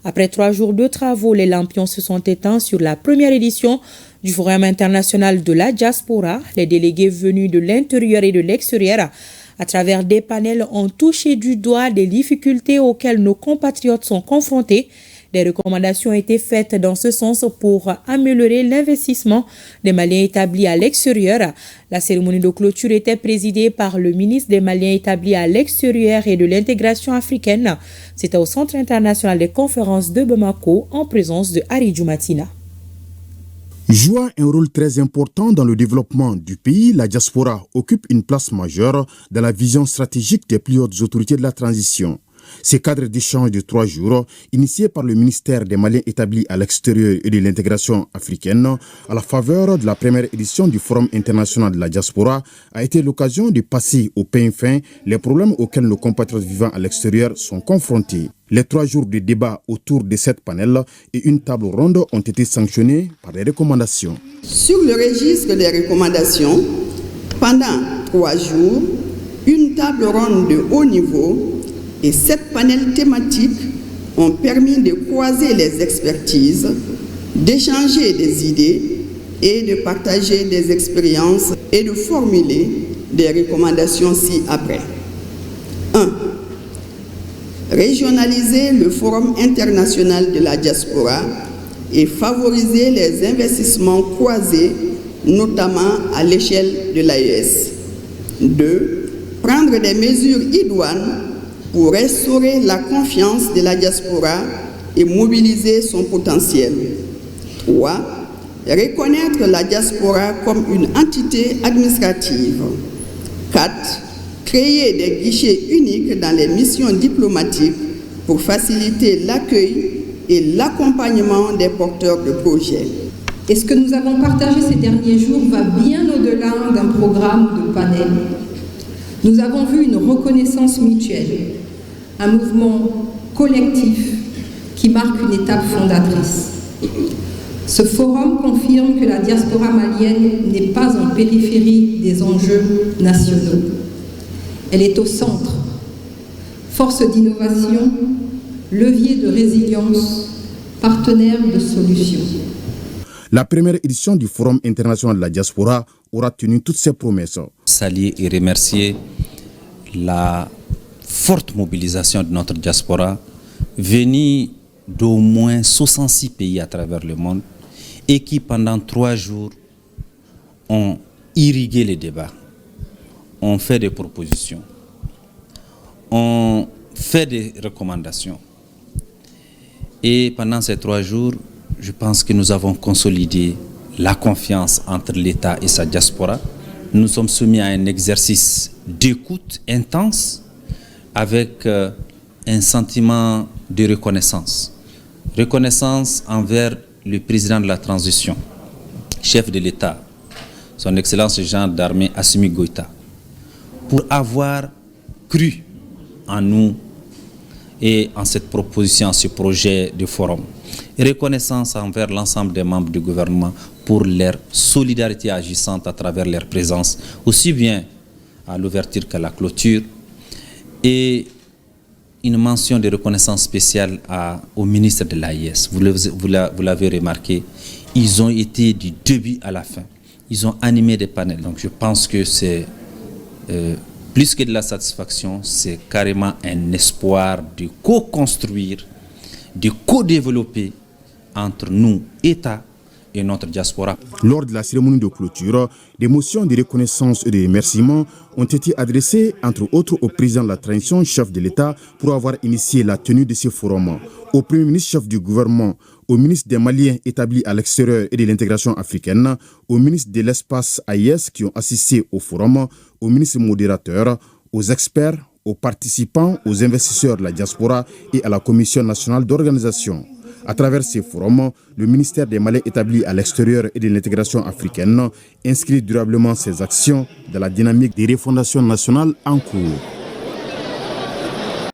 Après 3 jours de travaux, les lampions se sont éteints sur la première édition du Forum international de la diaspora. Les délégués venus de l'intérieur et de l'extérieur, à travers des panels, ont touché du doigt des difficultés auxquelles nos compatriotes sont confrontés. Des recommandations ont été faites dans ce sens pour améliorer l'investissement des Maliens établis à l'extérieur. La cérémonie de clôture était présidée par le ministre des Maliens établis à l'extérieur et de l'intégration africaine. C'était au Centre international des conférences de Bamako en présence de Hari Djoumatina. Jouant un rôle très important dans le développement du pays, la diaspora occupe une place majeure dans la vision stratégique des plus hautes autorités de la transition. Ces cadres d'échange de 3 jours, initiés par le ministère des Maliens établis à l'extérieur et de l'intégration africaine, à la faveur de la première édition du Forum international de la diaspora, a été l'occasion de passer au peigne fin les problèmes auxquels nos compatriotes vivant à l'extérieur sont confrontés. Les 3 jours de débat autour de 7 panels et une table ronde ont été sanctionnés par des recommandations. Sur le registre des recommandations, pendant 3 jours, une table ronde de haut niveau et 7 panels thématiques ont permis de croiser les expertises, d'échanger des idées et de partager des expériences et de formuler des recommandations ci-après. 1. Régionaliser le Forum international de la diaspora et favoriser les investissements croisés, notamment à l'échelle de l'AES. 2. Prendre des mesures idoines pour restaurer la confiance de la diaspora et mobiliser son potentiel. 3. Reconnaître la diaspora comme une entité administrative. 4. Créer des guichets uniques dans les missions diplomatiques pour faciliter l'accueil et l'accompagnement des porteurs de projets. Et ce que nous avons partagé ces derniers jours va bien au-delà d'un programme ou de panel. Nous avons vu une reconnaissance mutuelle, un mouvement collectif qui marque une étape fondatrice. Ce forum confirme que la diaspora malienne n'est pas en périphérie des enjeux nationaux. Elle est au centre, force d'innovation, levier de résilience, partenaire de solutions. La première édition du Forum international de la diaspora aura tenu toutes ses promesses. Saluer et remercier la forte mobilisation de notre diaspora, venue d'au moins 66 pays à travers le monde et qui pendant 3 jours ont irrigué les débats, ont fait des propositions, ont fait des recommandations. Et pendant ces 3 jours, je pense que nous avons consolidé la confiance entre l'État et sa diaspora. Nous sommes soumis à un exercice d'écoute intense avec un sentiment de reconnaissance. Reconnaissance envers le président de la transition, chef de l'État, son Excellence le général d'armée Assimi Goïta, pour avoir cru en nous et en cette proposition, en ce projet de forum. Et reconnaissance envers l'ensemble des membres du gouvernement pour leur solidarité agissante à travers leur présence, aussi bien à l'ouverture qu'à la clôture. Et une mention de reconnaissance spéciale au ministre de l'AIS. Vous l'avez remarqué, ils ont été du début à la fin. Ils ont animé des panels. Donc je pense que c'est plus que de la satisfaction, c'est carrément un espoir de co-construire, de co-développer entre nous, État, et notre diaspora. Lors de la cérémonie de clôture, des motions de reconnaissance et de remerciement ont été adressées, entre autres, au président de la transition, chef de l'État, pour avoir initié la tenue de ce forum, au premier ministre chef du gouvernement, au ministre des Maliens établis à l'extérieur et de l'intégration africaine, au ministre de l'espace AIS qui ont assisté au forum, au ministre modérateur, aux experts, aux participants, aux investisseurs de la diaspora et à la Commission nationale d'organisation. À travers ces forums, le ministère des Maliens établis à l'extérieur et de l'intégration africaine inscrit durablement ses actions dans la dynamique des refondations nationales en cours.